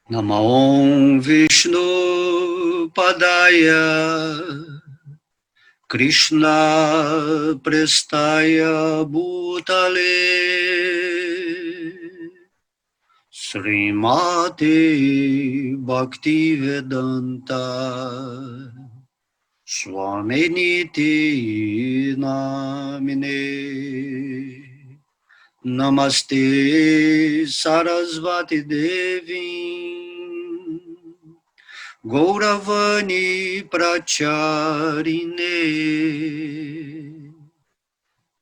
Namo Vishnu Padaya Krishna Prestaya Bhutale Srimati Bhaktivedanta Swaminiti Namine Namaste Sarasvati Devi Gauravani Pracharine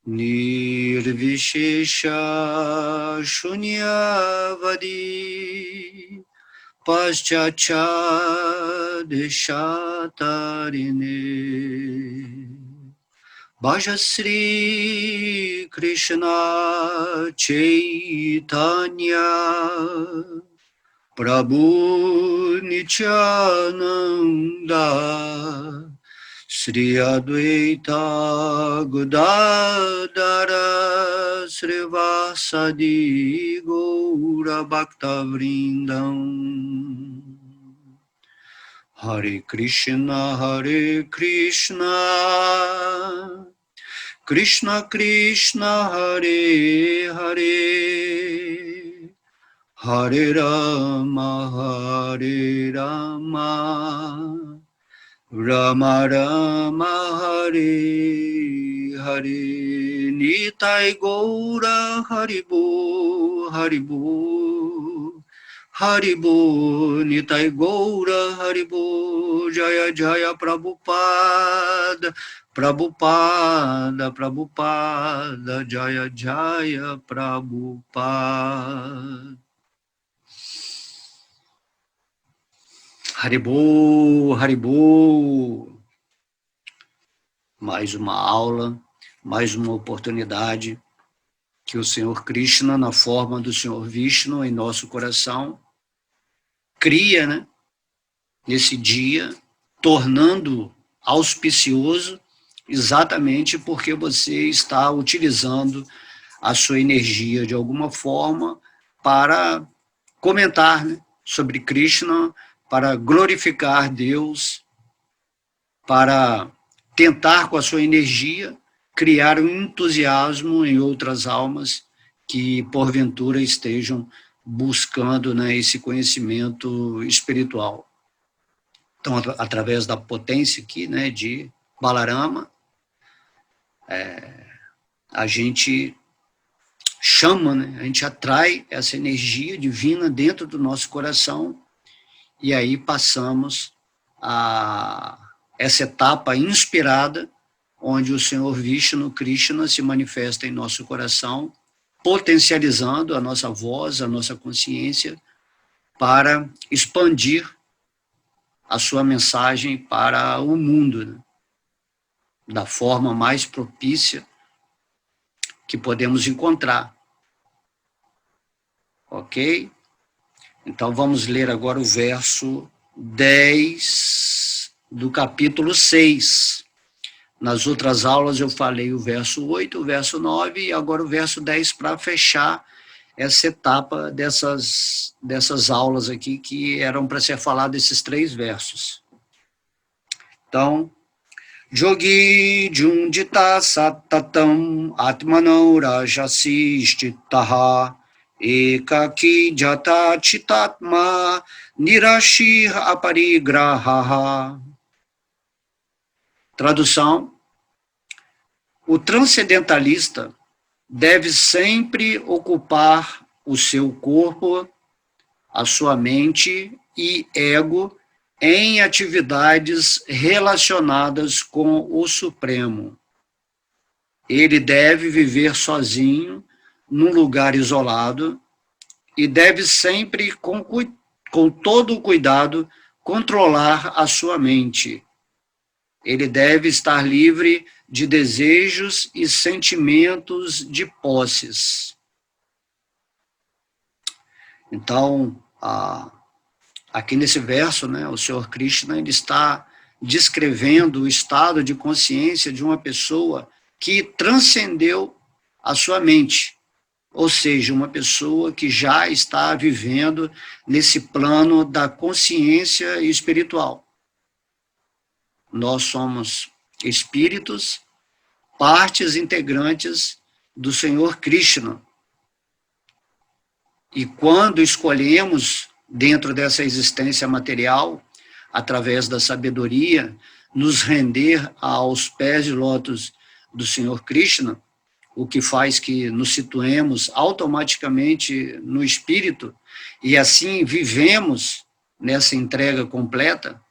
Nirvishesha Shunyavadi Paschachadeshatarine Bhaja Sri Krishna Chaitanya Prabhu Nityananda Sri Advaita Gadadara Srivasadi Gaura Bhakta Vrindam Hare Krishna Krishna Krishna Hare Hare Hare Rama Rama Rama Hare Hare Nitai Gaura Haribo Haribo Haribo Nitai Gaura Haribo Jaya Jaya Prabhupada Prabhupada Prabhupada Jaya Jaya Prabhupada Haribo, Haribo. Mais uma aula, mais uma oportunidade que o Senhor Krishna, na forma do Senhor Vishnu, em nosso coração, cria, né, nesse dia, tornando auspicioso, exatamente porque você está utilizando a sua energia de alguma forma para comentar, né, sobre Krishna, para glorificar Deus, para tentar com a sua energia criar um entusiasmo em outras almas que porventura estejam buscando, né, esse conhecimento espiritual. Então, através da potência aqui, né, de Balarama, a gente chama, né, a gente atrai essa energia divina dentro do nosso coração. E aí passamos a essa etapa inspirada, onde o Senhor Vishnu Krishna se manifesta em nosso coração, potencializando a nossa voz, a nossa consciência, para expandir a sua mensagem para o mundo, né, da forma mais propícia que podemos encontrar. Ok? Então, vamos ler agora o verso 10 do capítulo 6. Nas outras aulas eu falei o verso 8, o verso 9 e agora o verso 10 para fechar essa etapa dessas aulas aqui que eram para ser falado esses 3 versos. Então, Jogi Jundita Sattatam Atmanau Rajasi Ishtitaha Ekaki Jata Chitatma Nirashi Aparigraha. Tradução: o transcendentalista deve sempre ocupar o seu corpo, a sua mente e ego em atividades relacionadas com o Supremo. Ele deve viver sozinho, num lugar isolado, e deve sempre, com todo o cuidado, controlar a sua mente. Ele deve estar livre de desejos e sentimentos de posses. Então, aqui nesse verso, né, o Senhor Krishna ele está descrevendo o estado de consciência de uma pessoa que transcendeu a sua mente, ou seja, uma pessoa que já está vivendo nesse plano da consciência espiritual. Nós somos espíritos, partes integrantes do Senhor Krishna. E quando escolhemos, dentro dessa existência material, através da sabedoria, nos render aos pés de lótus do Senhor Krishna, o que faz que nos situemos automaticamente no espírito e assim vivemos nessa entrega completa,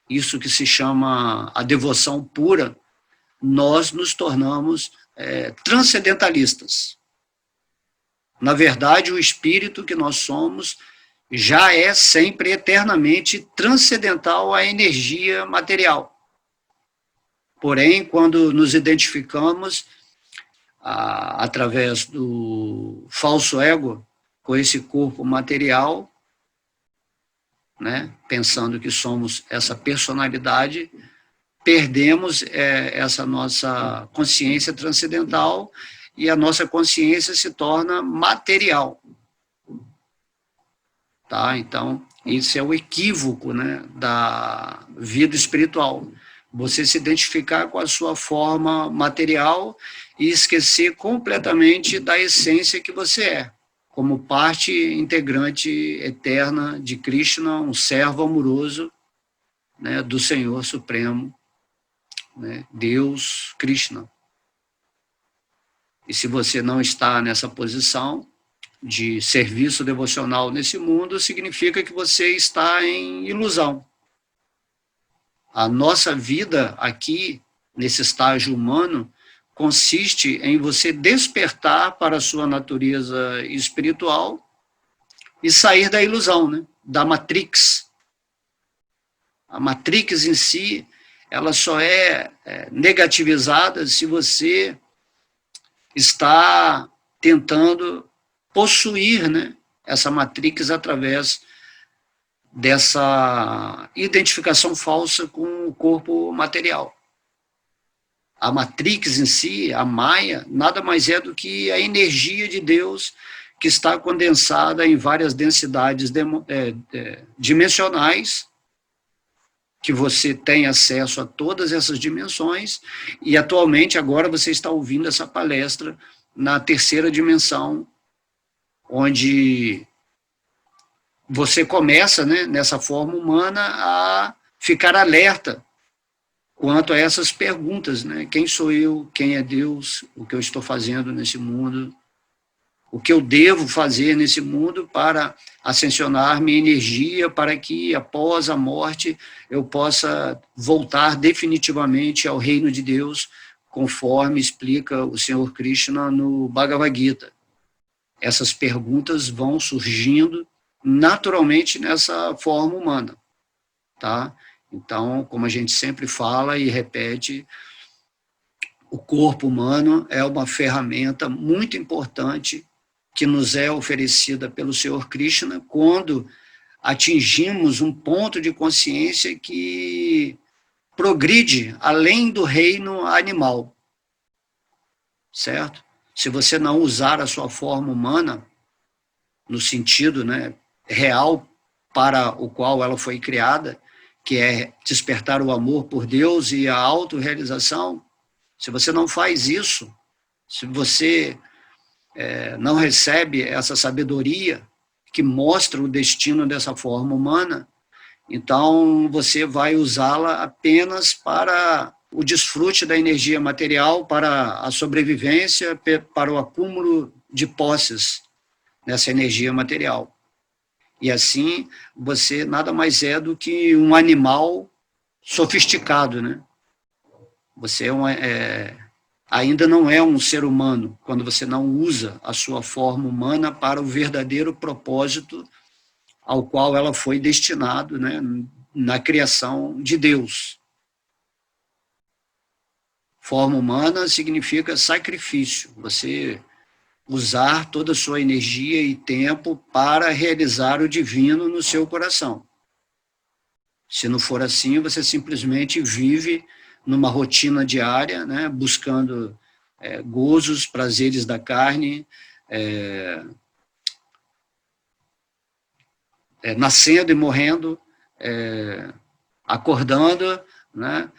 isso que se chama a devoção pura, nós nos tornamos transcendentalistas. Na verdade, o espírito que nós somos já é sempre eternamente transcendental à energia material. Porém, quando nos identificamos através do falso ego com esse corpo material, né, pensando que somos essa personalidade, perdemos essa nossa consciência transcendental e a nossa consciência se torna material. Tá? Então, esse é o equívoco, né, da vida espiritual. Você se identificar com a sua forma material e esquecer completamente da essência que você é, como parte integrante eterna de Krishna, um servo amoroso, né, do Senhor Supremo, né, Deus Krishna. E se você não está nessa posição de serviço devocional nesse mundo, significa que você está em ilusão. A nossa vida aqui, nesse estágio humano, consiste em você despertar para a sua natureza espiritual e sair da ilusão, né? Da Matrix. A Matrix em si, ela só é negativizada se você está tentando possuir, né, essa Matrix através dessa identificação falsa com o corpo material. A Matrix em si, a Maya, nada mais é do que a energia de Deus que está condensada em várias densidades dimensionais, que você tem acesso a todas essas dimensões, e atualmente agora você está ouvindo essa palestra na terceira dimensão, onde você começa, né, nessa forma humana, a ficar alerta quanto a essas perguntas, né? Quem sou eu? Quem é Deus? O que eu estou fazendo nesse mundo? O que eu devo fazer nesse mundo para ascensionar minha energia, para que após a morte eu possa voltar definitivamente ao reino de Deus, conforme explica o Senhor Krishna no Bhagavad Gita. Essas perguntas vão surgindo naturalmente nessa forma humana, tá? Então, como a gente sempre fala e repete, o corpo humano é uma ferramenta muito importante que nos é oferecida pelo Senhor Krishna quando atingimos um ponto de consciência que progride além do reino animal, certo? Se você não usar a sua forma humana, no sentido, né, real para o qual ela foi criada, que é despertar o amor por Deus e a autorrealização, se você não faz isso, se você não recebe essa sabedoria que mostra o destino dessa forma humana, então você vai usá-la apenas para o desfrute da energia material, para a sobrevivência, para o acúmulo de posses nessa energia material. E assim, você nada mais é do que um animal sofisticado, né? Você ainda não é um ser humano, quando você não usa a sua forma humana para o verdadeiro propósito ao qual ela foi destinado, né, na criação de Deus. Forma humana significa sacrifício, você usar toda a sua energia e tempo para realizar o divino no seu coração. Se não for assim, você simplesmente vive numa rotina diária, né, buscando gozos, prazeres da carne, nascendo e morrendo, acordando, né?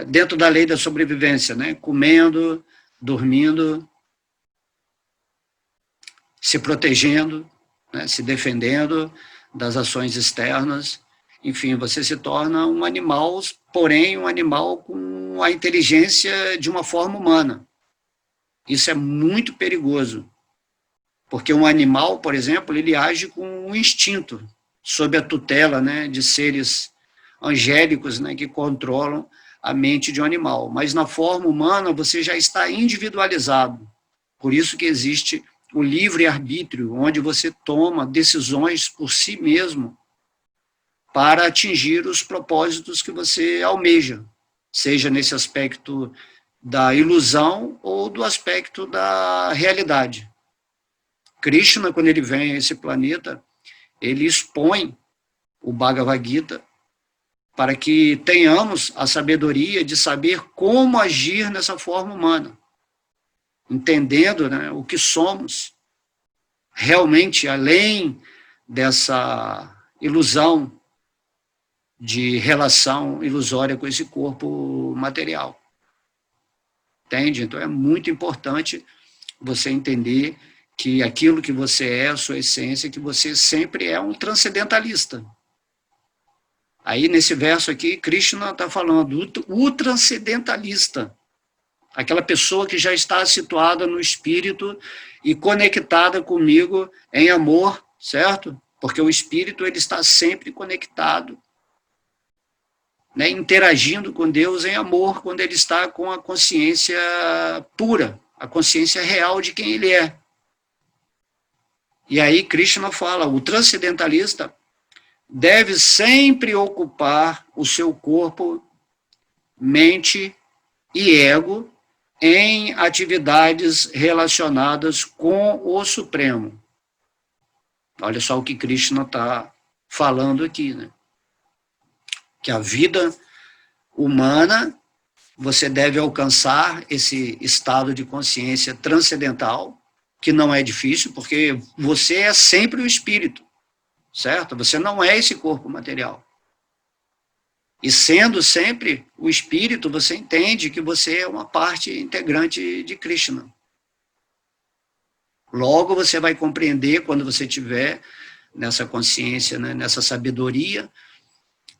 Dentro da lei da sobrevivência, né? Comendo, dormindo, se protegendo, né? Se defendendo das ações externas. Enfim, você se torna um animal, porém um animal com a inteligência de uma forma humana. Isso é muito perigoso, porque um animal, por exemplo, ele age com um instinto, sob a tutela, né, de seres angélicos, né, que controlam a mente de um animal. Mas na forma humana você já está individualizado. Por isso que existe o livre-arbítrio, onde você toma decisões por si mesmo para atingir os propósitos que você almeja, seja nesse aspecto da ilusão ou do aspecto da realidade. Krishna, quando ele vem a esse planeta, ele expõe o Bhagavad Gita para que tenhamos a sabedoria de saber como agir nessa forma humana, entendendo, né, o que somos, realmente além dessa ilusão de relação ilusória com esse corpo material. Entende? Então é muito importante você entender que aquilo que você é, a sua essência, que você sempre é um transcendentalista. Aí, nesse verso aqui, Krishna está falando, o transcendentalista, aquela pessoa que já está situada no espírito e conectada comigo em amor, certo? Porque o espírito ele está sempre conectado, né, interagindo com Deus em amor, quando ele está com a consciência pura, a consciência real de quem ele é. E aí Krishna fala, o transcendentalista deve sempre ocupar o seu corpo, mente e ego em atividades relacionadas com o Supremo. Olha só o que Krishna está falando aqui, né? Que a vida humana, você deve alcançar esse estado de consciência transcendental, que não é difícil, porque você é sempre o espírito, certo? Você não é esse corpo material. E sendo sempre o espírito, você entende que você é uma parte integrante de Krishna. Logo você vai compreender, quando você tiver nessa consciência, né, nessa sabedoria,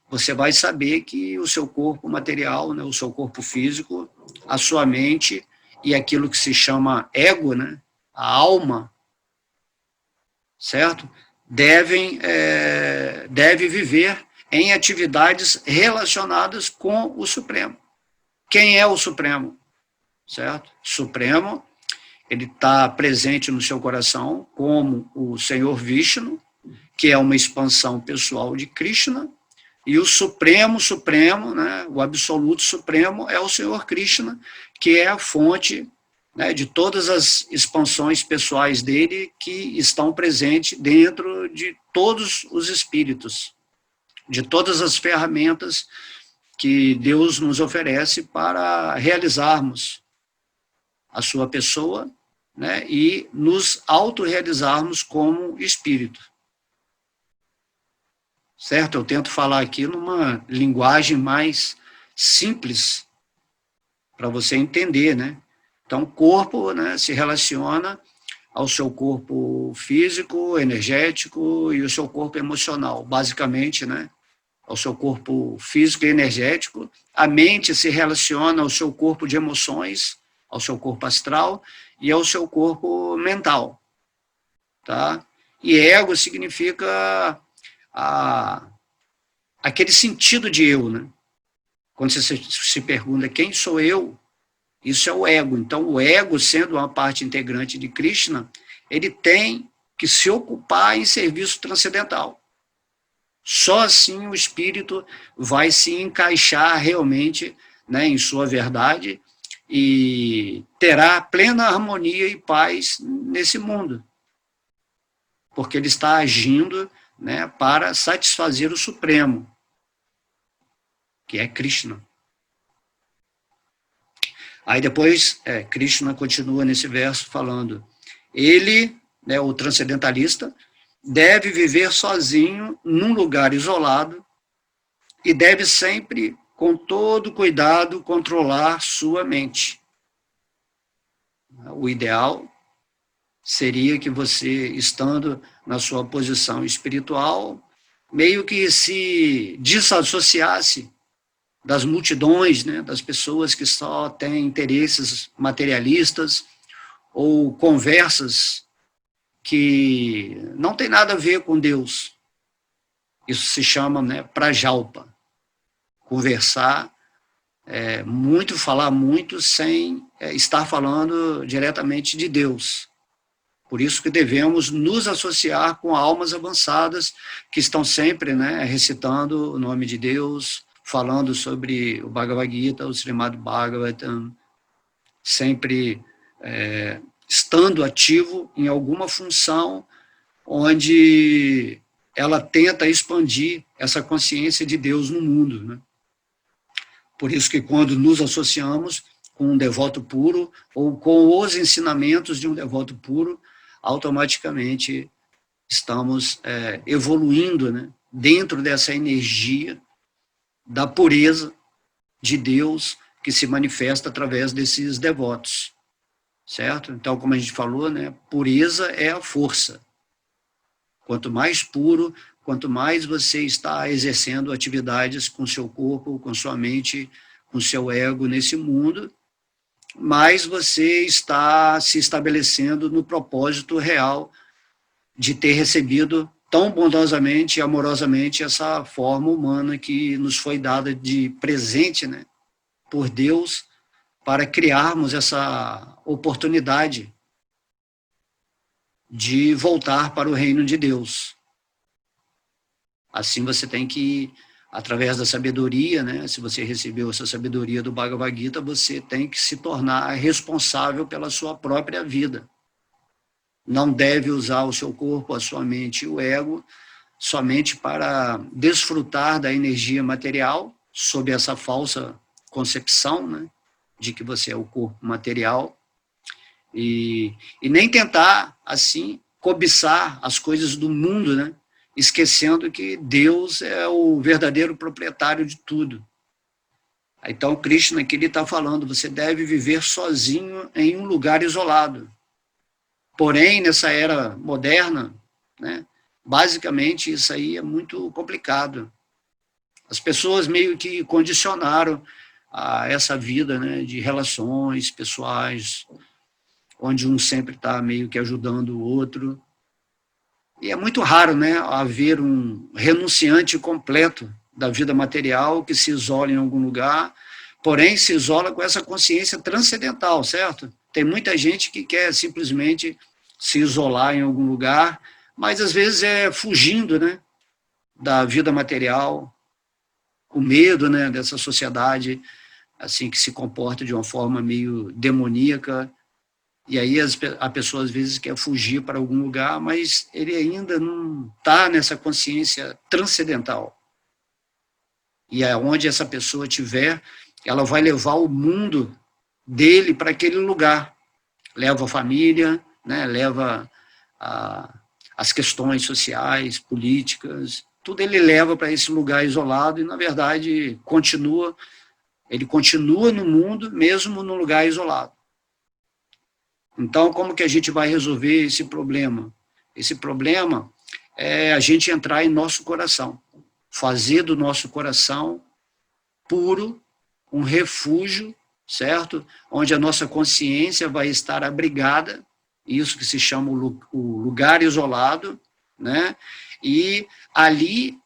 você vai saber que o seu corpo material, né, o seu corpo físico, a sua mente e aquilo que se chama ego, né, a alma, certo? Deve viver em atividades relacionadas com o Supremo. Quem é o Supremo? Certo? Supremo, ele está presente no seu coração como o Senhor Vishnu, que é uma expansão pessoal de Krishna, e o Supremo, né, o Absoluto Supremo é o Senhor Krishna, que é a fonte, né, de todas as expansões pessoais dele que estão presentes dentro de todos os espíritos, de todas as ferramentas que Deus nos oferece para realizarmos a sua pessoa, né, e nos autorrealizarmos como espírito. Certo? Eu tento falar aqui numa linguagem mais simples para você entender, né? Então, o corpo, né, se relaciona ao seu corpo físico, energético e o seu corpo emocional, basicamente, né? Ao seu corpo físico e energético. A mente se relaciona ao seu corpo de emoções, ao seu corpo astral e ao seu corpo mental, tá? E ego significa aquele sentido de eu, né? Quando você se pergunta quem sou eu, isso é o ego. Então, o ego, sendo uma parte integrante de Krishna, ele tem que se ocupar em serviço transcendental. Só assim o espírito vai se encaixar realmente, né, em sua verdade e terá plena harmonia e paz nesse mundo. Porque ele está agindo, né, para satisfazer o Supremo, que é Krishna. Aí depois, Krishna continua nesse verso falando, Ele, né, o transcendentalista, deve viver sozinho num lugar isolado e deve sempre, com todo cuidado, controlar sua mente. O ideal seria que você, estando na sua posição espiritual, meio que se desassociasse das multidões, né, das pessoas que só têm interesses materialistas ou conversas que não tem nada a ver com Deus. Isso se chama, né, prajalpa. Conversar muito, falar muito, sem estar falando diretamente de Deus. Por isso que devemos nos associar com almas avançadas que estão sempre, né, recitando o nome de Deus, falando sobre o Bhagavad Gita, o Srimad Bhagavatam, sempre estando ativo em alguma função onde ela tenta expandir essa consciência de Deus no mundo, né? Por isso que quando nos associamos com um devoto puro ou com os ensinamentos de um devoto puro, automaticamente estamos evoluindo, né, dentro dessa energia da pureza de Deus que se manifesta através desses devotos, certo? Então, como a gente falou, né, pureza é a força. Quanto mais puro, quanto mais você está exercendo atividades com seu corpo, com sua mente, com seu ego nesse mundo, mais você está se estabelecendo no propósito real de ter recebido tão bondosamente e amorosamente essa forma humana que nos foi dada de presente, né, por Deus, para criarmos essa oportunidade de voltar para o reino de Deus. Assim você tem que, através da sabedoria, né, se você recebeu essa sabedoria do Bhagavad Gita, você tem que se tornar responsável pela sua própria vida. Não deve usar o seu corpo, a sua mente e o ego somente para desfrutar da energia material, sob essa falsa concepção, né, de que você é o corpo material, e nem tentar, assim, cobiçar as coisas do mundo, né, esquecendo que Deus é o verdadeiro proprietário de tudo. Então, Krishna aqui ele está falando, você deve viver sozinho em um lugar isolado. Porém, nessa era moderna, né, basicamente isso aí é muito complicado. As pessoas meio que condicionaram a essa vida, né, de relações pessoais, onde um sempre está meio que ajudando o outro. E é muito raro, né, haver um renunciante completo da vida material que se isola em algum lugar, porém se isola com essa consciência transcendental, certo? Tem muita gente que quer simplesmente se isolar em algum lugar, mas às vezes é fugindo, né, da vida material, com medo, né, dessa sociedade assim que se comporta de uma forma meio demoníaca. E aí a pessoa às vezes quer fugir para algum lugar, mas ele ainda não está nessa consciência transcendental. E aonde essa pessoa estiver, ela vai levar o mundo dele para aquele lugar. Leva a família, né, leva as questões sociais, políticas, tudo ele leva para esse lugar isolado e, na verdade, ele continua no mundo, mesmo no lugar isolado. Então, como que a gente vai resolver esse problema? Esse problema é a gente entrar em nosso coração, fazer do nosso coração puro um refúgio, certo? Onde a nossa consciência vai estar abrigada, isso que se chama o lugar isolado, né? E ali,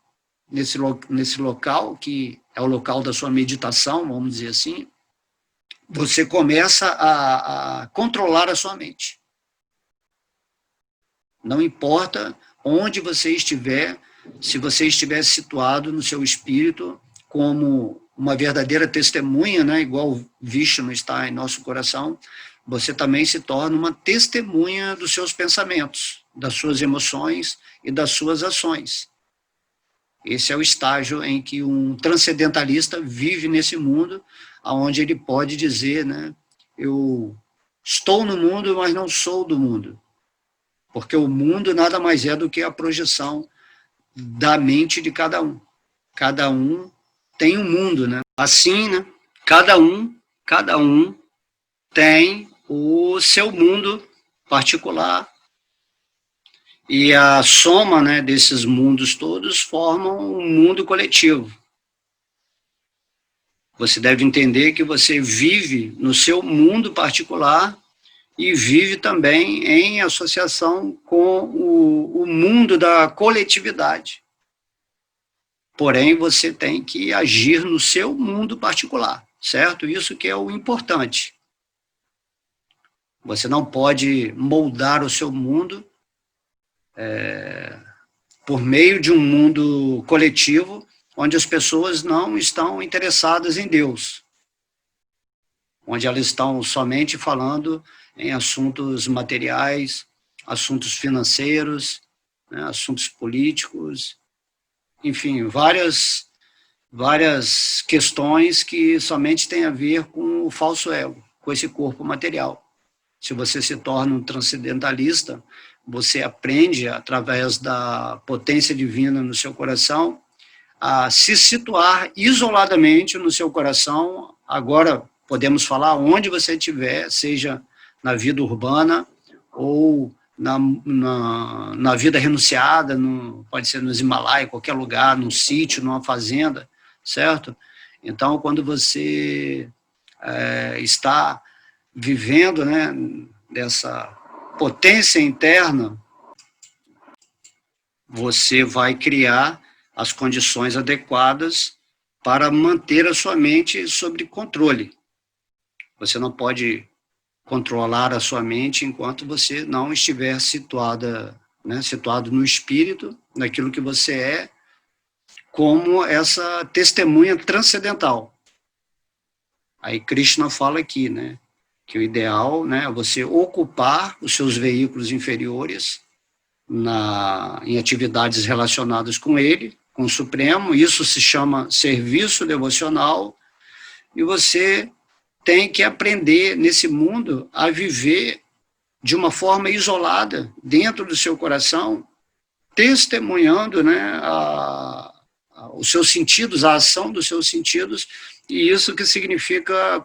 nesse local, que é o local da sua meditação, vamos dizer assim, você começa a controlar a sua mente. Não importa onde você estiver, se você estiver situado no seu espírito como uma verdadeira testemunha, né, igual Vishnu está em nosso coração, você também se torna uma testemunha dos seus pensamentos, das suas emoções e das suas ações. Esse é o estágio em que um transcendentalista vive nesse mundo, onde ele pode dizer, né, eu estou no mundo, mas não sou do mundo. porque o mundo nada mais é do que a projeção da mente de cada um. Cada um tem um mundo, né? Assim, né? Cada um tem o seu mundo particular, e a soma, né, desses mundos todos formam um mundo coletivo. Você deve entender que você vive no seu mundo particular e vive também em associação com o mundo da coletividade. Porém, você tem que agir no seu mundo particular, certo? Isso que é o importante. Você não pode moldar o seu mundo por meio de um mundo coletivo, onde as pessoas não estão interessadas em Deus, onde elas estão somente falando em assuntos materiais, assuntos financeiros, né, assuntos políticos, enfim, várias questões que somente têm a ver com o falso ego, com esse corpo material. Se você se torna um transcendentalista, você aprende, através da potência divina no seu coração, a se situar isoladamente no seu coração. Agora, podemos falar onde você estiver, seja na vida urbana ou na vida renunciada, pode ser nos Himalaias, qualquer lugar, num sítio, numa fazenda, certo? Então, quando você está vivendo, né, dessa potência interna, você vai criar as condições adequadas para manter a sua mente sob controle. Você não pode controlar a sua mente enquanto você não estiver situado no espírito, naquilo que você é, como essa testemunha transcendental. Aí Krishna fala aqui, né, que o ideal, né, é você ocupar os seus veículos inferiores em atividades relacionadas com ele, com o Supremo. Isso se chama serviço devocional, e você tem que aprender nesse mundo a viver de uma forma isolada, dentro do seu coração, testemunhando, né, os seus sentidos, a ação dos seus sentidos, e isso que significa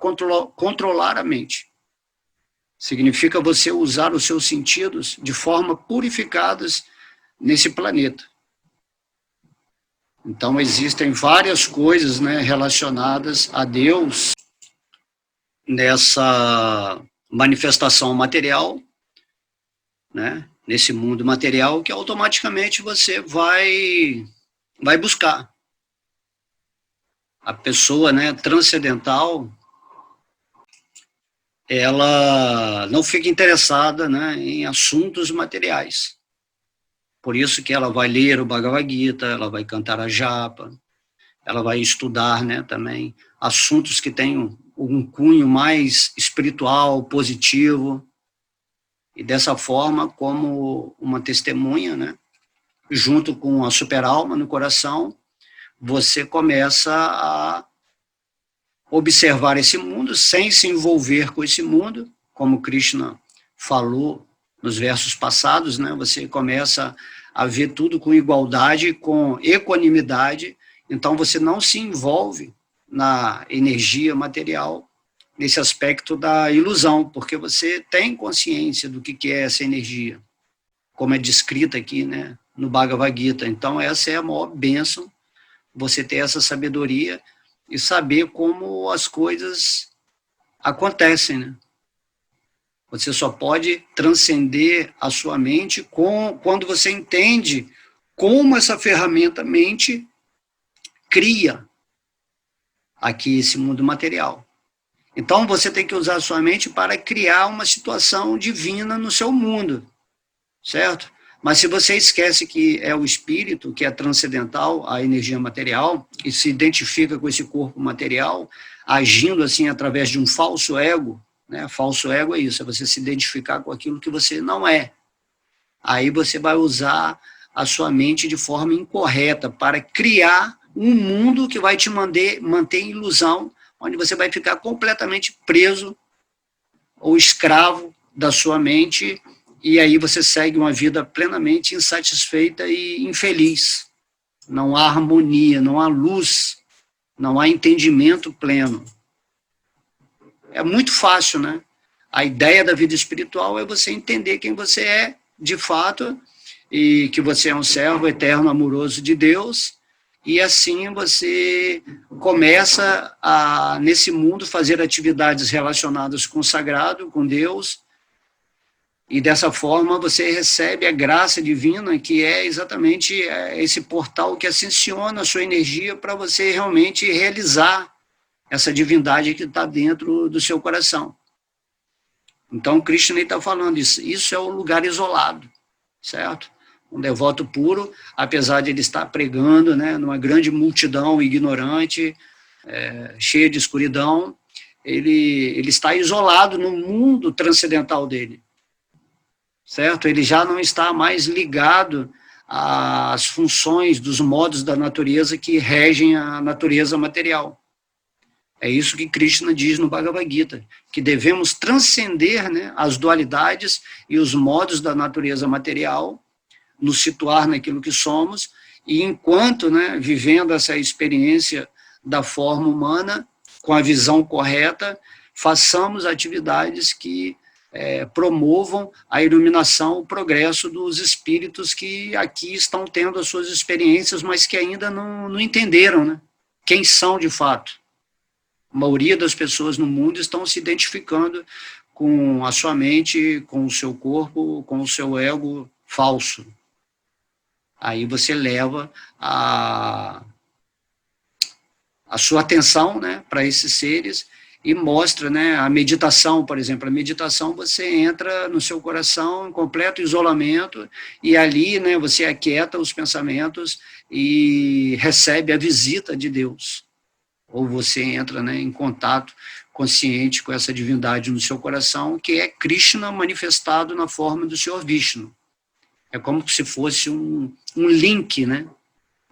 controlar a mente. Significa você usar os seus sentidos de forma purificadas nesse planeta. Então, existem várias coisas, né, relacionadas a Deus nessa manifestação material, né, nesse mundo material, que automaticamente você vai buscar. A pessoa, né, transcendental, ela não fica interessada, né, em assuntos materiais. Por isso que ela vai ler o Bhagavad Gita, ela vai cantar a japa, ela vai estudar, né, também assuntos que têm um cunho mais espiritual, positivo, e dessa forma, como uma testemunha, né, junto com a super-alma no coração, você começa a observar esse mundo sem se envolver com esse mundo, como Krishna falou nos versos passados, né? Você começa a ver tudo com igualdade, com equanimidade, então você não se envolve na energia material, nesse aspecto da ilusão, porque você tem consciência do que é essa energia, como é descrita aqui, né, no Bhagavad Gita. Então, essa é a maior bênção, você ter essa sabedoria e saber como as coisas acontecem, né? Você só pode transcender a sua mente quando você entende como essa ferramenta mente cria aqui esse mundo material. Então, você tem que usar a sua mente para criar uma situação divina no seu mundo, certo? Mas se você esquece que é o espírito, que é transcendental, a energia material, e se identifica com esse corpo material, agindo assim através de um falso ego, né? Falso ego é isso, é você se identificar com aquilo que você não é. Aí você vai usar a sua mente de forma incorreta para criar um mundo que vai te manter em ilusão, onde você vai ficar completamente preso ou escravo da sua mente e aí você segue uma vida plenamente insatisfeita e infeliz. Não há harmonia, não há luz, não há entendimento pleno. É muito fácil, né? A ideia da vida espiritual é você entender quem você é, de fato, e que você é um servo eterno, amoroso de Deus, e assim você começa a, nesse mundo, fazer atividades relacionadas com o sagrado, com Deus, e dessa forma você recebe a graça divina, que é exatamente esse portal que ascensiona a sua energia para você realmente realizar essa divindade que está dentro do seu coração. Então, Krishna está falando isso. Isso é o lugar isolado, certo? Um devoto puro, apesar de ele estar pregando, né, numa grande multidão ignorante, cheia de escuridão, ele está isolado no mundo transcendental dele, certo? Ele já não está mais ligado às funções dos modos da natureza que regem a natureza material. É isso que Krishna diz no Bhagavad Gita, que devemos transcender, né, as dualidades e os modos da natureza material, nos situar naquilo que somos, e enquanto, né, vivendo essa experiência da forma humana, com a visão correta, façamos atividades que promovam a iluminação, o progresso dos espíritos que aqui estão tendo as suas experiências, mas que ainda não entenderam, né, quem são de fato. A maioria das pessoas no mundo estão se identificando com a sua mente, com o seu corpo, com o seu ego falso. Aí você leva a sua atenção, né, para esses seres e mostra, né, a meditação, por exemplo. A meditação, você entra no seu coração em completo isolamento e ali, né, você aquieta os pensamentos e recebe a visita de Deus. Ou você entra, né, em contato consciente com essa divindade no seu coração, que é Krishna manifestado na forma do Senhor Vishnu. É como se fosse um link, né?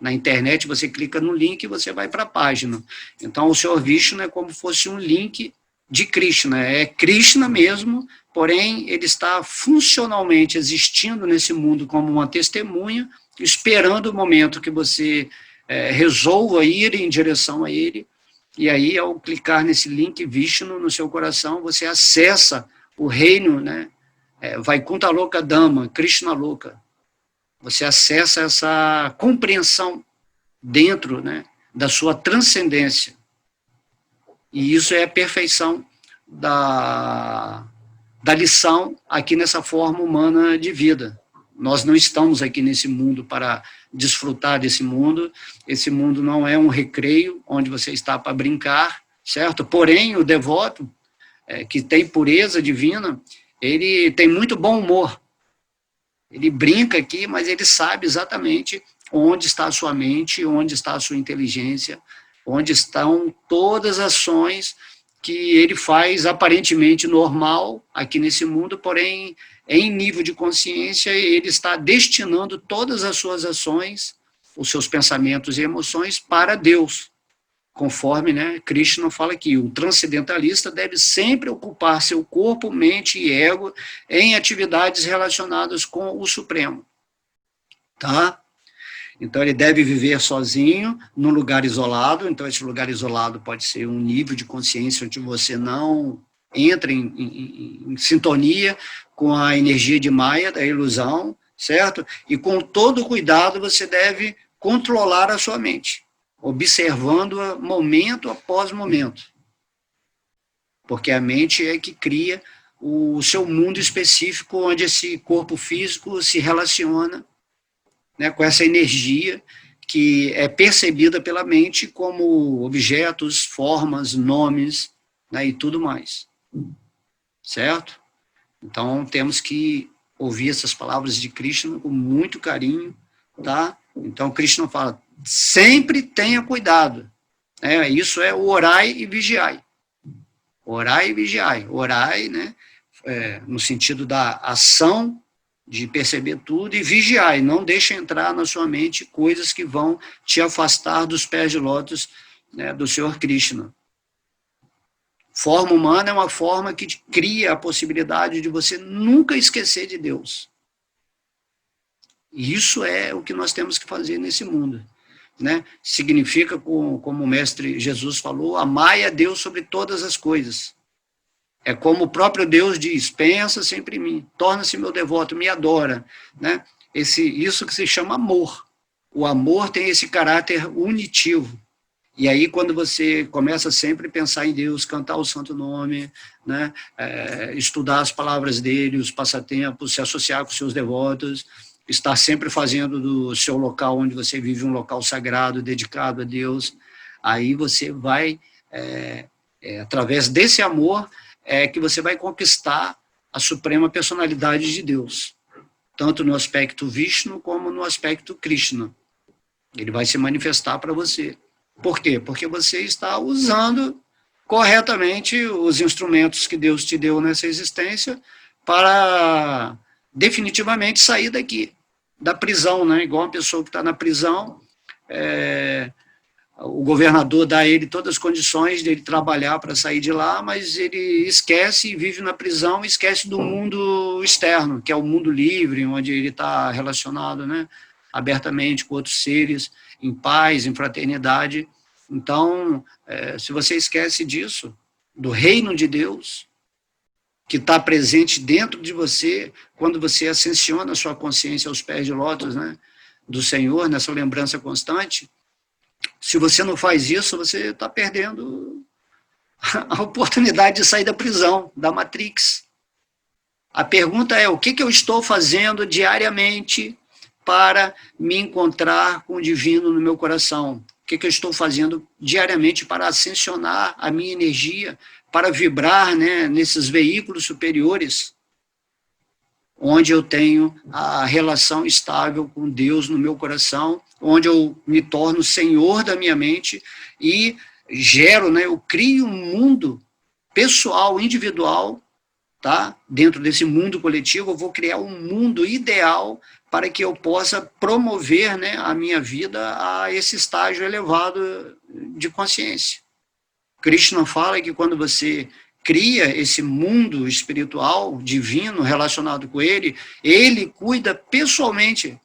Na internet você clica no link e você vai para a página. Então o Senhor Vishnu é como se fosse um link de Krishna. É Krishna mesmo, porém ele está funcionalmente existindo nesse mundo como uma testemunha, esperando o momento que você resolva ir em direção a ele, e aí, ao clicar nesse link Vishnu no seu coração, você acessa o reino, né, Vaikuntha Loka Dhamma, Krishna Loka. Você acessa essa compreensão dentro, né, da sua transcendência. E isso é a perfeição da lição aqui nessa forma humana de vida. Nós não estamos aqui nesse mundo para desfrutar desse mundo. Esse mundo não é um recreio onde você está para brincar, certo? Porém, o devoto, que tem pureza divina, ele tem muito bom humor. Ele brinca aqui, mas ele sabe exatamente onde está a sua mente, onde está a sua inteligência, onde estão todas as ações que ele faz aparentemente normal aqui nesse mundo, porém, em nível de consciência, ele está destinando todas as suas ações, os seus pensamentos e emoções para Deus, conforme, né, Krishna fala aqui, o transcendentalista deve sempre ocupar seu corpo, mente e ego em atividades relacionadas com o Supremo, tá? Então ele deve viver sozinho, num lugar isolado. Então esse lugar isolado pode ser um nível de consciência onde você não entra em sintonia com a energia de Maya, da ilusão, certo? E com todo cuidado você deve controlar a sua mente, observando-a momento após momento. Porque a mente é que cria o seu mundo específico, onde esse corpo físico se relaciona, né, com essa energia que é percebida pela mente como objetos, formas, nomes, né, e tudo mais. Certo? Então, temos que ouvir essas palavras de Krishna com muito carinho, tá? Então, Krishna fala, sempre tenha cuidado. Isso é o orai e vigiai. Orai e vigiai. Orai, né, no sentido da ação, de perceber tudo, e vigiar, e não deixe entrar na sua mente coisas que vão te afastar dos pés de lótus, né, do Senhor Krishna. Forma humana é uma forma que cria a possibilidade de você nunca esquecer de Deus. E isso é o que nós temos que fazer nesse mundo. Né? Significa, como o mestre Jesus falou, amai a Deus sobre todas as coisas. É como o próprio Deus diz, pensa sempre em mim, torna-se meu devoto, me adora. Né? Isso que se chama amor. O amor tem esse caráter unitivo. E aí, quando você começa sempre a pensar em Deus, cantar o santo nome, né, estudar as palavras dele, os passatempos, se associar com seus devotos, estar sempre fazendo do seu local onde você vive um local sagrado, dedicado a Deus, aí você vai, através desse amor, que você vai conquistar a suprema personalidade de Deus, tanto no aspecto Vishnu como no aspecto Krishna. Ele vai se manifestar para você. Por quê? Porque você está usando corretamente os instrumentos que Deus te deu nessa existência para definitivamente sair daqui, da prisão, né? Igual uma pessoa que está na prisão, o governador dá a ele todas as condições de ele trabalhar para sair de lá, mas ele esquece e vive na prisão, esquece do mundo externo, que é o mundo livre, onde ele está relacionado, né, abertamente com outros seres, em paz, em fraternidade. Então, se você esquece disso, do reino de Deus, que está presente dentro de você, quando você ascensiona a sua consciência aos pés de lótus, né, do Senhor, nessa lembrança constante, se você não faz isso, você está perdendo a oportunidade de sair da prisão, da Matrix. A pergunta é, o que eu estou fazendo diariamente para me encontrar com o divino no meu coração? O que eu estou fazendo diariamente para ascensionar a minha energia, para vibrar, né, nesses veículos superiores, onde eu tenho a relação estável com Deus no meu coração, onde eu me torno senhor da minha mente e gero, né, eu crio um mundo pessoal, individual, tá? Dentro desse mundo coletivo, eu vou criar um mundo ideal para que eu possa promover, né, a minha vida a esse estágio elevado de consciência. Krishna fala que quando você cria esse mundo espiritual, divino, relacionado com ele, ele cuida pessoalmente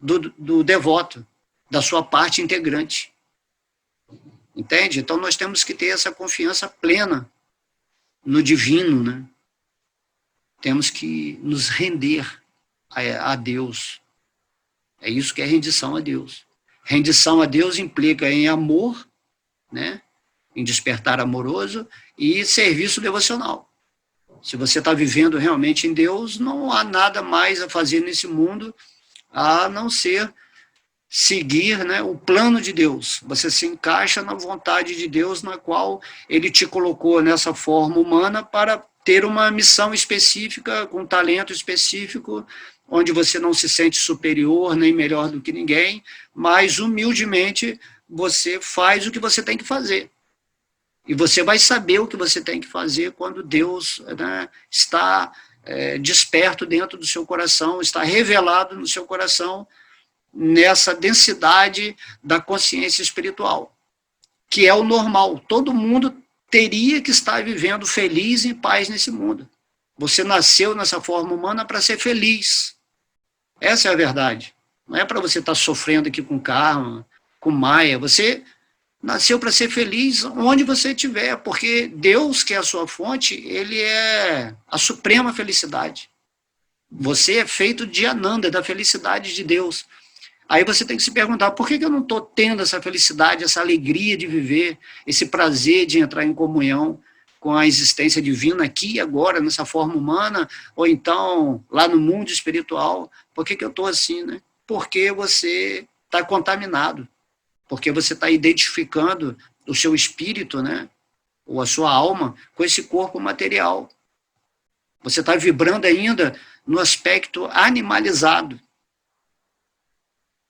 do devoto, da sua parte integrante. Entende? Então nós temos que ter essa confiança plena no divino, né? Temos que nos render a Deus. É isso que é rendição a Deus. Rendição a Deus implica em amor, né? Em despertar amoroso e serviço devocional. Se você está vivendo realmente em Deus, não há nada mais a fazer nesse mundo a não ser seguir, né, o plano de Deus. Você se encaixa na vontade de Deus, na qual ele te colocou nessa forma humana para ter uma missão específica, com um talento específico, onde você não se sente superior nem melhor do que ninguém, mas humildemente você faz o que você tem que fazer. E você vai saber o que você tem que fazer quando Deus, né, está desperto dentro do seu coração, está revelado no seu coração, nessa densidade da consciência espiritual, que é o normal. Todo mundo teria que estar vivendo feliz e em paz nesse mundo. Você nasceu nessa forma humana para ser feliz. Essa é a verdade. Não é para você estar sofrendo aqui com karma, com maia. Você nasceu para ser feliz onde você estiver, porque Deus, que é a sua fonte, ele é a suprema felicidade. Você é feito de Ananda, da felicidade de Deus. Aí você tem que se perguntar, por que eu não estou tendo essa felicidade, essa alegria de viver, esse prazer de entrar em comunhão com a existência divina aqui e agora, nessa forma humana, ou então lá no mundo espiritual? Por que eu estou assim, né? Porque você está contaminado. Porque você está identificando o seu espírito, né, ou a sua alma, com esse corpo material. Você está vibrando ainda no aspecto animalizado.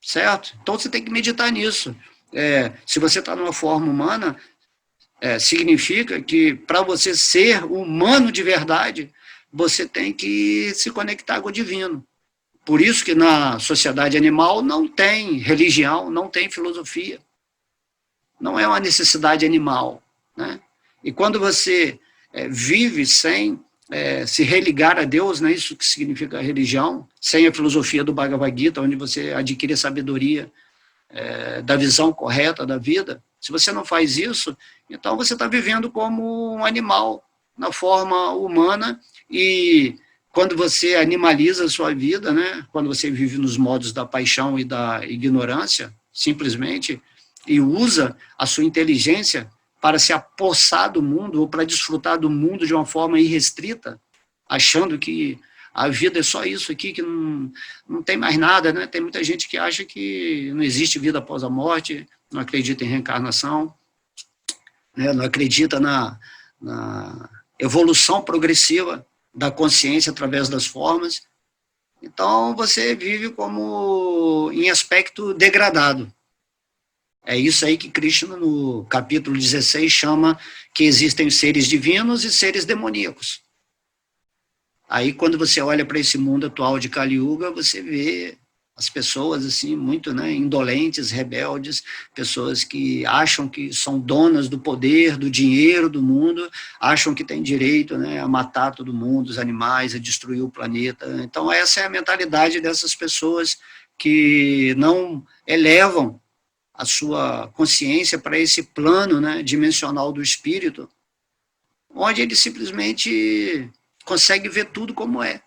Certo? Então você tem que meditar nisso. Se você está numa forma humana, significa que para você ser humano de verdade, você tem que se conectar com o divino. Por isso que na sociedade animal não tem religião, não tem filosofia. Não é uma necessidade animal, né? E quando você vive sem se religar a Deus, né, isso que significa religião, sem a filosofia do Bhagavad Gita, onde você adquire a sabedoria da visão correta da vida, se você não faz isso, então você está vivendo como um animal, na forma humana, e quando você animaliza a sua vida, né, quando você vive nos modos da paixão e da ignorância, simplesmente, e usa a sua inteligência para se apossar do mundo ou para desfrutar do mundo de uma forma irrestrita, achando que a vida é só isso aqui, que não tem mais nada, né? Tem muita gente que acha que não existe vida após a morte, não acredita em reencarnação, né? Não acredita na evolução progressiva da consciência através das formas. Então, você vive como em aspecto degradado. É isso aí que Krishna, no capítulo 16, chama que existem seres divinos e seres demoníacos. Aí, quando você olha para esse mundo atual de Kali Yuga, você vê as pessoas assim muito, né, indolentes, rebeldes, pessoas que acham que são donas do poder, do dinheiro do mundo, acham que têm direito, né, a matar todo mundo, os animais, a destruir o planeta. Então, essa é a mentalidade dessas pessoas que não elevam a sua consciência para esse plano, né, dimensional do espírito, onde ele simplesmente consegue ver tudo como é.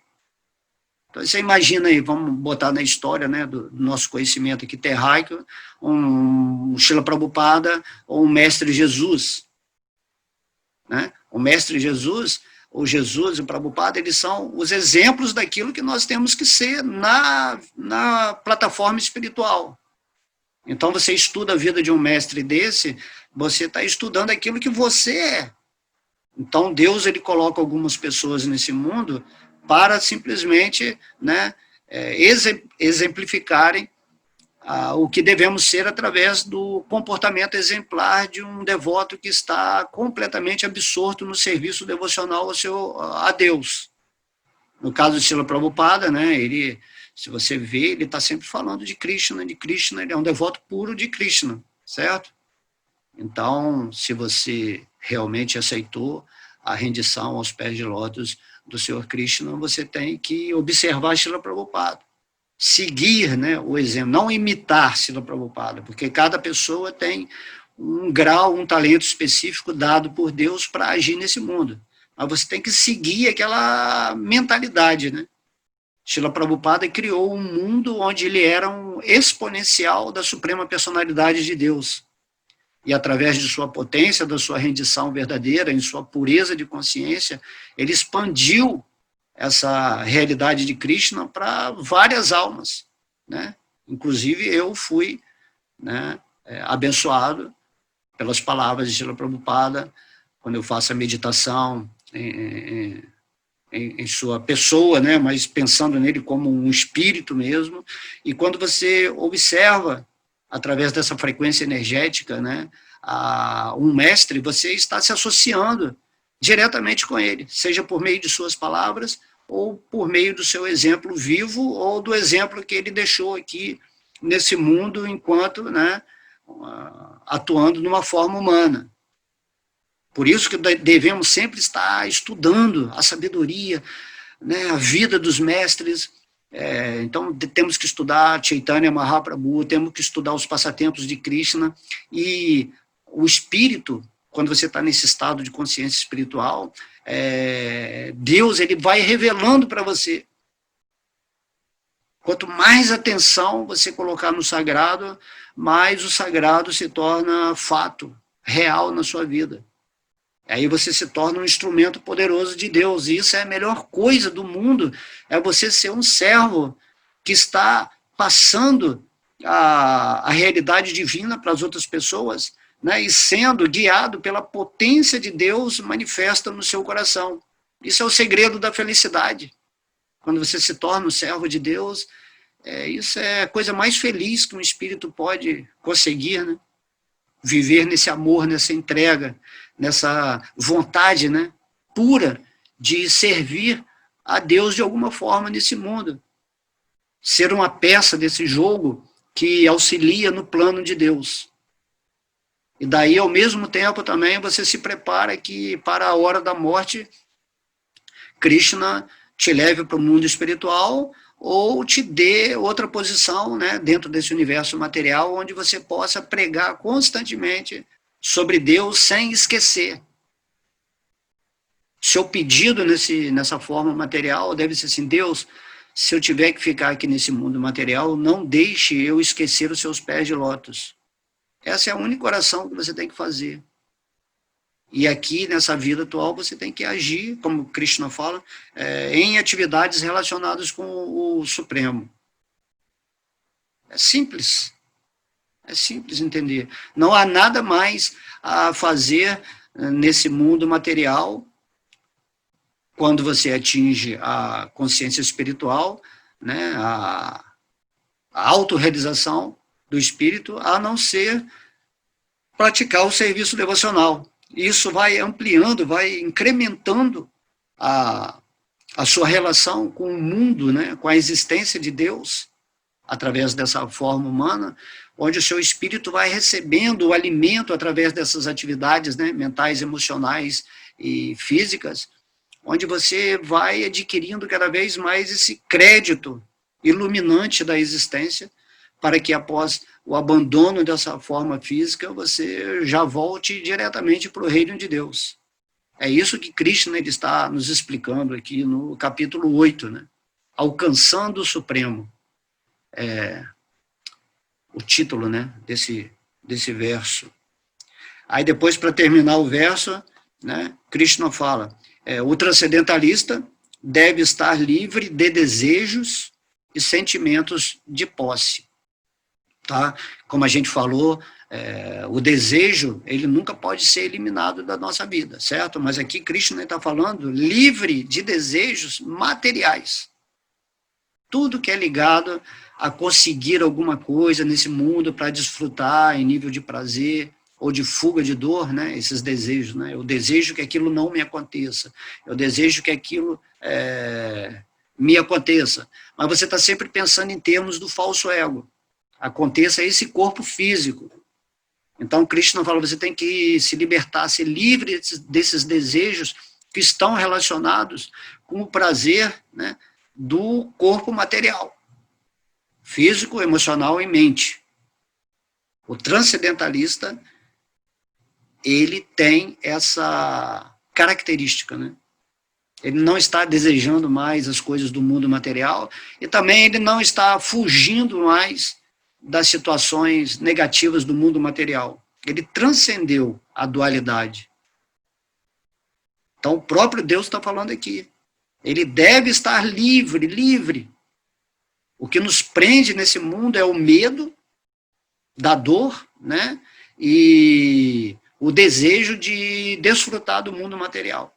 Então, você imagina aí, vamos botar na história, né, do nosso conhecimento aqui terráqueo, um Srila Prabhupada ou um Mestre Jesus. Né? O Mestre Jesus, o Jesus e o Prabhupada, eles são os exemplos daquilo que nós temos que ser na plataforma espiritual. Então, você estuda a vida de um mestre desse, você está estudando aquilo que você é. Então, Deus ele coloca algumas pessoas nesse mundo para simplesmente, né, exemplificarem o que devemos ser através do comportamento exemplar de um devoto que está completamente absorto no serviço devocional a Deus. No caso de Srila Prabhupada, né, ele, se você vê, ele está sempre falando de Krishna, ele é um devoto puro de Krishna, certo? Então, se você realmente aceitou a rendição aos pés de lótus do Senhor Krishna, você tem que observar Srila Prabhupada, seguir, né, o exemplo, não imitar Srila Prabhupada, porque cada pessoa tem um grau, um talento específico dado por Deus para agir nesse mundo. Mas você tem que seguir aquela mentalidade, né? Srila Prabhupada criou um mundo onde ele era um exponencial da suprema personalidade de Deus. E através de sua potência, da sua rendição verdadeira, em sua pureza de consciência, ele expandiu essa realidade de Krishna para várias almas, né? Inclusive eu fui, né, abençoado pelas palavras de Srila Prabhupada, quando eu faço a meditação em sua pessoa, né, mas pensando nele como um espírito mesmo, e quando você observa através dessa frequência energética, né, a um mestre, você está se associando diretamente com ele, seja por meio de suas palavras ou por meio do seu exemplo vivo ou do exemplo que ele deixou aqui nesse mundo enquanto, né, atuando numa forma humana. Por isso que devemos sempre estar estudando a sabedoria, né, a vida dos mestres. Então, temos que estudar Chaitanya Mahaprabhu, temos que estudar os passatempos de Krishna, e o espírito, quando você está nesse estado de consciência espiritual, Deus ele vai revelando para você. Quanto mais atenção você colocar no sagrado, mais o sagrado se torna fato, real na sua vida. Aí você se torna um instrumento poderoso de Deus. E isso é a melhor coisa do mundo, é você ser um servo que está passando a realidade divina para as outras pessoas, né, e sendo guiado pela potência de Deus manifesta no seu coração. Isso é o segredo da felicidade. Quando você se torna um servo de Deus, isso é a coisa mais feliz que um espírito pode conseguir, né? Viver nesse amor, nessa entrega, nessa vontade, né, pura de servir a Deus de alguma forma nesse mundo. Ser uma peça desse jogo que auxilia no plano de Deus. E daí, ao mesmo tempo, também você se prepara que, para a hora da morte, Krishna te leve para o mundo espiritual ou te dê outra posição, né, dentro desse universo material, onde você possa pregar constantemente sobre Deus sem esquecer. Seu pedido nessa forma material deve ser assim: Deus, se eu tiver que ficar aqui nesse mundo material, não deixe eu esquecer os seus pés de lótus. Essa é a única oração que você tem que fazer. E aqui, nessa vida atual, você tem que agir, como Krishna fala, em atividades relacionadas com o Supremo. É simples entender. Não há nada mais a fazer nesse mundo material quando você atinge a consciência espiritual, né, a autorrealização do espírito, a não ser praticar o serviço devocional. Isso vai ampliando, vai incrementando a sua relação com o mundo, né, com a existência de Deus, através dessa forma humana, onde o seu espírito vai recebendo o alimento através dessas atividades, né, mentais, emocionais e físicas, onde você vai adquirindo cada vez mais esse crédito iluminante da existência, para que após o abandono dessa forma física, você já volte diretamente para o reino de Deus. É isso que Krishna ele está nos explicando aqui no capítulo 8, né? Alcançando o Supremo. O título, né, desse verso. Aí depois, para terminar o verso, né, Krishna fala, o transcendentalista deve estar livre de desejos e sentimentos de posse. Tá? Como a gente falou, o desejo, ele nunca pode ser eliminado da nossa vida, certo? Mas aqui Krishna está falando livre de desejos materiais. Tudo que é ligado a conseguir alguma coisa nesse mundo para desfrutar em nível de prazer ou de fuga de dor, né? Esses desejos, né? Eu desejo que aquilo não me aconteça, eu desejo que aquilo me aconteça. Mas você está sempre pensando em termos do falso ego. Aconteça esse corpo físico. Então, Krishna fala, você tem que se libertar, ser livre desses desejos que estão relacionados com o prazer, né, do corpo material, físico, emocional e mente. O transcendentalista, ele tem essa característica, né? Ele não está desejando mais as coisas do mundo material e também ele não está fugindo mais das situações negativas do mundo material. Ele transcendeu a dualidade. Então, o próprio Deus está falando aqui. Ele deve estar livre, livre. O que nos prende nesse mundo é o medo da dor, né? E o desejo de desfrutar do mundo material.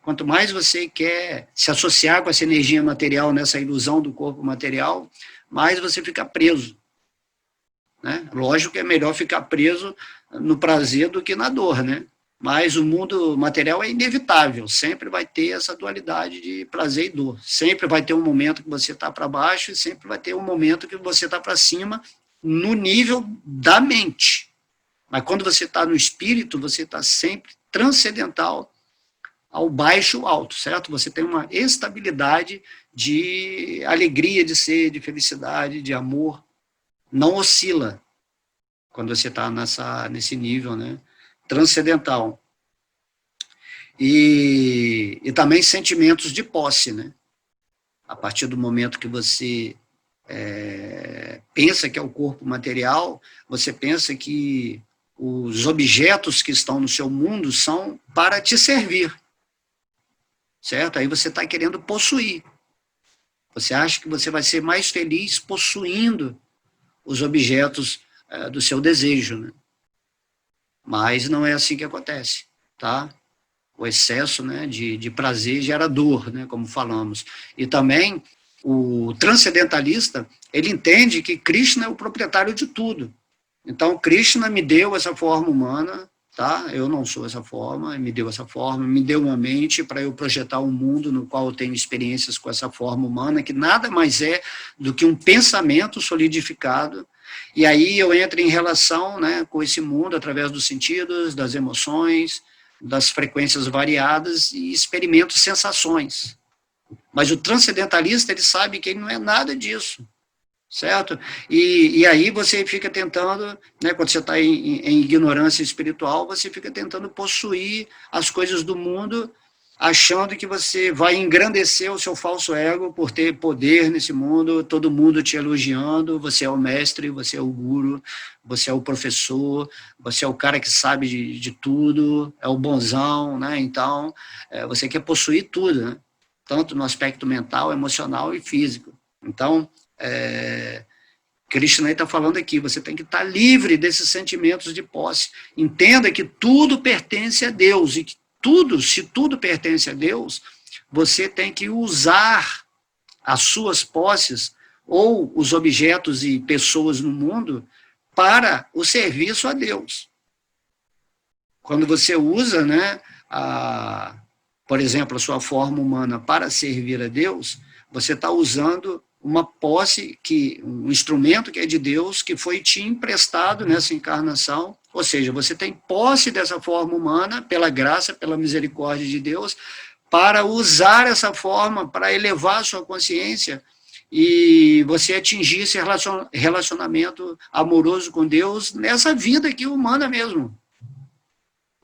Quanto mais você quer se associar com essa energia material, nessa ilusão do corpo material, mais você fica preso. Né? Lógico que é melhor ficar preso no prazer do que na dor, né? Mas o mundo material é inevitável, sempre vai ter essa dualidade de prazer e dor. Sempre vai ter um momento que você está para baixo e sempre vai ter um momento que você está para cima no nível da mente. Mas quando você está no espírito, você está sempre transcendental ao baixo alto, certo? Você tem uma estabilidade de alegria de ser, de felicidade, de amor. Não oscila quando você está nesse nível, né, transcendental. E também sentimentos de posse, né? A partir do momento que você pensa que é o corpo material, você pensa que os objetos que estão no seu mundo são para te servir, certo? Aí você está querendo possuir. Você acha que você vai ser mais feliz possuindo os objetos do seu desejo, né? Mas não é assim que acontece, tá? O excesso, né, de prazer gera dor, né, como falamos. E também o transcendentalista, ele entende que Krishna é o proprietário de tudo. Então, Krishna me deu essa forma humana, tá? Eu não sou essa forma, me deu essa forma, me deu uma mente para eu projetar um mundo no qual eu tenho experiências com essa forma humana, que nada mais é do que um pensamento solidificado, e aí eu entro em relação, né, com esse mundo através dos sentidos, das emoções, das frequências variadas e experimento sensações. Mas o transcendentalista, ele sabe que ele não é nada disso, certo? E aí você fica tentando, né, quando você está em ignorância espiritual, você fica tentando possuir as coisas do mundo, achando que você vai engrandecer o seu falso ego por ter poder nesse mundo, todo mundo te elogiando, você é o mestre, você é o guru, você é o professor, você é o cara que sabe de tudo, é o bonzão, né? Então, você quer possuir tudo, né? Tanto no aspecto mental, emocional e físico. Então, Krishna está falando aqui, você tem que estar livre desses sentimentos de posse. Entenda que tudo pertence a Deus, e que tudo, se tudo pertence a Deus, você tem que usar as suas posses, ou os objetos e pessoas no mundo, para o serviço a Deus. Quando você usa, né, por exemplo, a sua forma humana para servir a Deus, você está usando uma posse, um instrumento que é de Deus, que foi te emprestado nessa encarnação, ou seja, você tem posse dessa forma humana, pela graça, pela misericórdia de Deus, para usar essa forma, para elevar a sua consciência, e você atingir esse relacionamento amoroso com Deus, nessa vida aqui humana mesmo.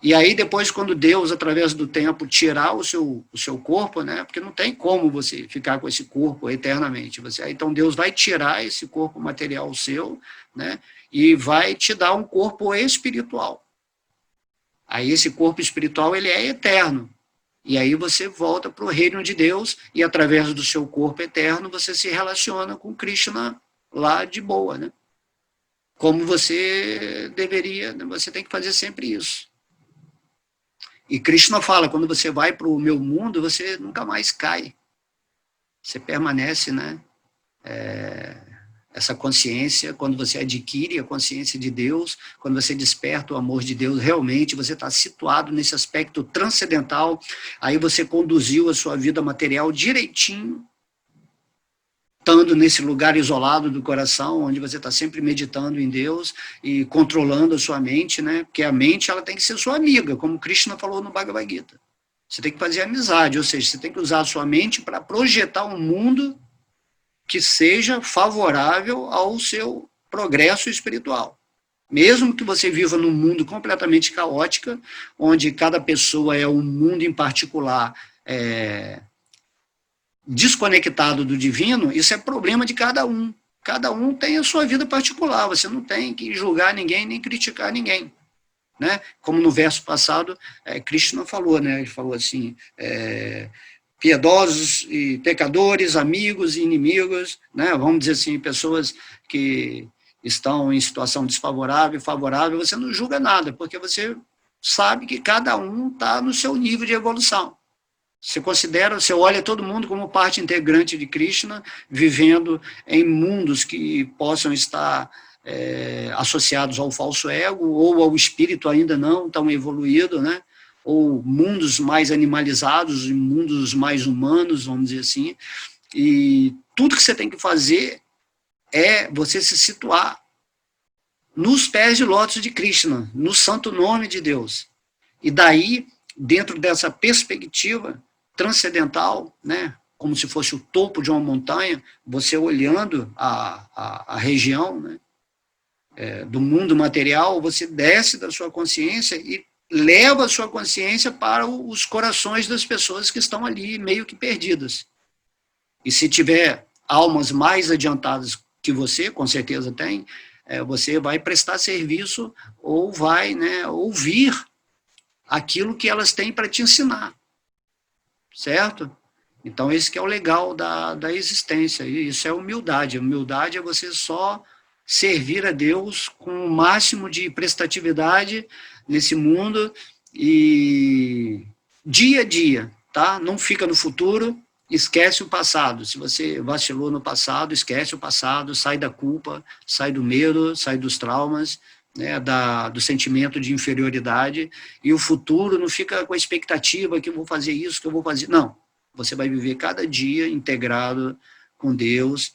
E aí depois, quando Deus, através do tempo, tirar o seu corpo, né, porque não tem como você ficar com esse corpo eternamente, então Deus vai tirar esse corpo material seu, né, e vai te dar um corpo espiritual. Aí esse corpo espiritual, ele é eterno. E aí você volta para o reino de Deus, e através do seu corpo eterno, você se relaciona com Krishna lá de boa, né? Como você deveria, você tem que fazer sempre isso. E Krishna fala, quando você vai para o meu mundo, você nunca mais cai. Você permanece, né? Essa consciência, quando você adquire a consciência de Deus, quando você desperta o amor de Deus, realmente você está situado nesse aspecto transcendental, aí você conduziu a sua vida material direitinho, estando nesse lugar isolado do coração, onde você está sempre meditando em Deus e controlando a sua mente, né? Porque a mente, ela tem que ser sua amiga, como Krishna falou no Bhagavad Gita. Você tem que fazer amizade, ou seja, você tem que usar a sua mente para projetar um mundo que seja favorável ao seu progresso espiritual. Mesmo que você viva num mundo completamente caótico, onde cada pessoa é um mundo em particular, desconectado do divino, isso é problema de cada um. Cada um tem a sua vida particular, você não tem que julgar ninguém, nem criticar ninguém. Né? Como no verso passado, Krishna falou, né? Ele falou assim, piedosos e pecadores, amigos e inimigos, né? Vamos dizer assim, pessoas que estão em situação desfavorável e favorável, você não julga nada, porque você sabe que cada um está no seu nível de evolução. Você olha todo mundo como parte integrante de Krishna, vivendo em mundos que possam estar associados ao falso ego, ou ao espírito ainda não tão evoluído, né? Ou mundos mais animalizados, e mundos mais humanos, vamos dizer assim. E tudo que você tem que fazer é você se situar nos pés de lótus de Krishna, no santo nome de Deus. E daí, dentro dessa perspectiva transcendental, né, como se fosse o topo de uma montanha, você olhando a região, né, do mundo material, você desce da sua consciência e leva a sua consciência para os corações das pessoas que estão ali meio que perdidas. E se tiver almas mais adiantadas que você, com certeza tem, você vai prestar serviço ou vai, né, ouvir aquilo que elas têm para te ensinar. Certo? Então, esse que é o legal da existência, e isso é humildade. Humildade é você só servir a Deus com o máximo de prestatividade nesse mundo, e dia a dia, tá? Não fica no futuro, esquece o passado. Se você vacilou no passado, esquece o passado, sai da culpa, sai do medo, sai dos traumas, né, do sentimento de inferioridade, e o futuro não fica com a expectativa que eu vou fazer isso, que eu vou fazer. Não, você vai viver cada dia integrado com Deus,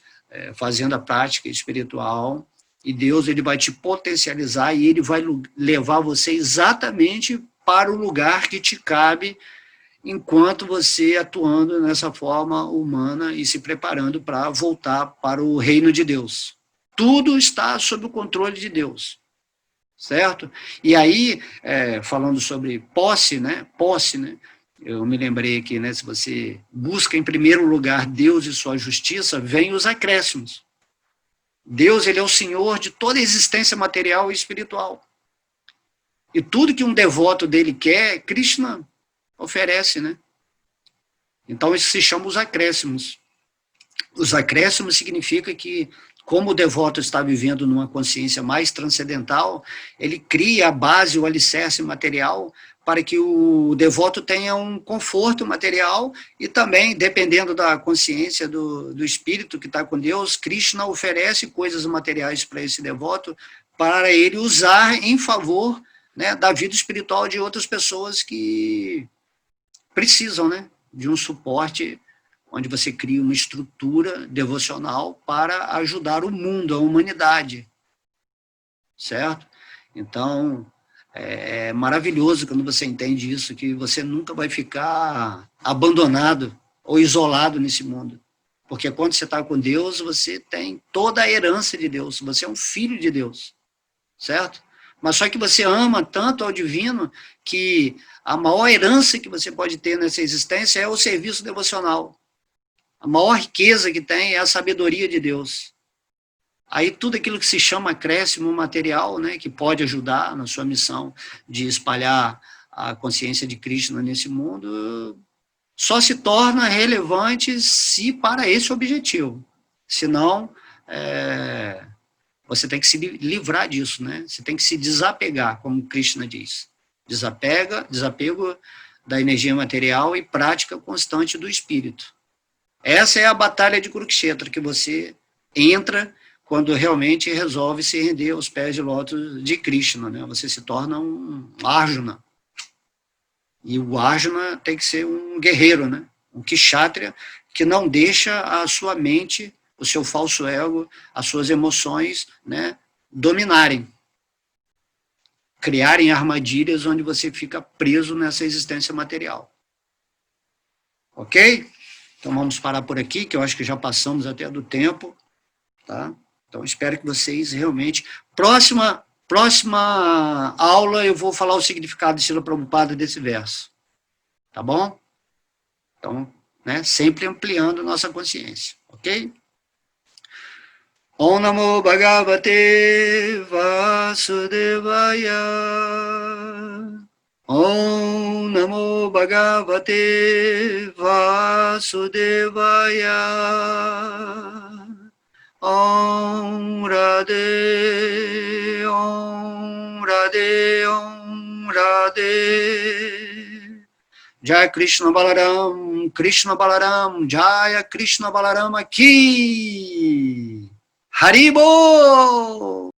fazendo a prática espiritual, e Deus ele vai te potencializar e ele vai levar você exatamente para o lugar que te cabe, enquanto você atuando nessa forma humana e se preparando para voltar para o reino de Deus. Tudo está sob o controle de Deus, certo? E aí, falando sobre posse, né? Eu me lembrei aqui, né? Se você busca em primeiro lugar Deus e sua justiça, vem os acréscimos. Deus, ele é o Senhor de toda a existência material e espiritual. E tudo que um devoto dele quer, Krishna oferece, né? Então, isso se chama os acréscimos. Os acréscimos significa que, como o devoto está vivendo numa consciência mais transcendental, ele cria a base, o alicerce material, para que o devoto tenha um conforto material e também, dependendo da consciência do espírito que está com Deus, Krishna oferece coisas materiais para esse devoto, para ele usar em favor, né, da vida espiritual de outras pessoas que precisam, né, de um suporte, onde você cria uma estrutura devocional para ajudar o mundo, a humanidade, certo? Então, é maravilhoso quando você entende isso, que você nunca vai ficar abandonado ou isolado nesse mundo. Porque quando você está com Deus, você tem toda a herança de Deus, você é um filho de Deus, certo? Mas só que você ama tanto ao divino que a maior herança que você pode ter nessa existência é o serviço devocional. A maior riqueza que tem é a sabedoria de Deus. Aí tudo aquilo que se chama acréscimo material, né, que pode ajudar na sua missão de espalhar a consciência de Krishna nesse mundo, só se torna relevante se para esse objetivo. Senão, você tem que se livrar disso, né? Você tem que se desapegar, como Krishna diz. Desapego da energia material e prática constante do espírito. Essa é a batalha de Kurukshetra, que você entra quando realmente resolve se render aos pés de lótus de Krishna, né? Você se torna um Arjuna. E o Arjuna tem que ser um guerreiro, né? Um Kshatriya, que não deixa a sua mente, o seu falso ego, as suas emoções, né, dominarem. Criarem armadilhas onde você fica preso nessa existência material. Ok? Então vamos parar por aqui, que eu acho que já passamos até do tempo, tá? Então espero que vocês realmente... Próxima aula eu vou falar o significado de Srila Prabhupada desse verso. Tá bom? Então, né, sempre ampliando nossa consciência, ok? Om Namo Bhagavate Vasudevaya. Om Namo Bhagavate Vasudevaya. Om Radhe, Om Radhe, Om Radhe. Jai Krishna Balaram, Jaya Krishna Balaram aqui. Haribo!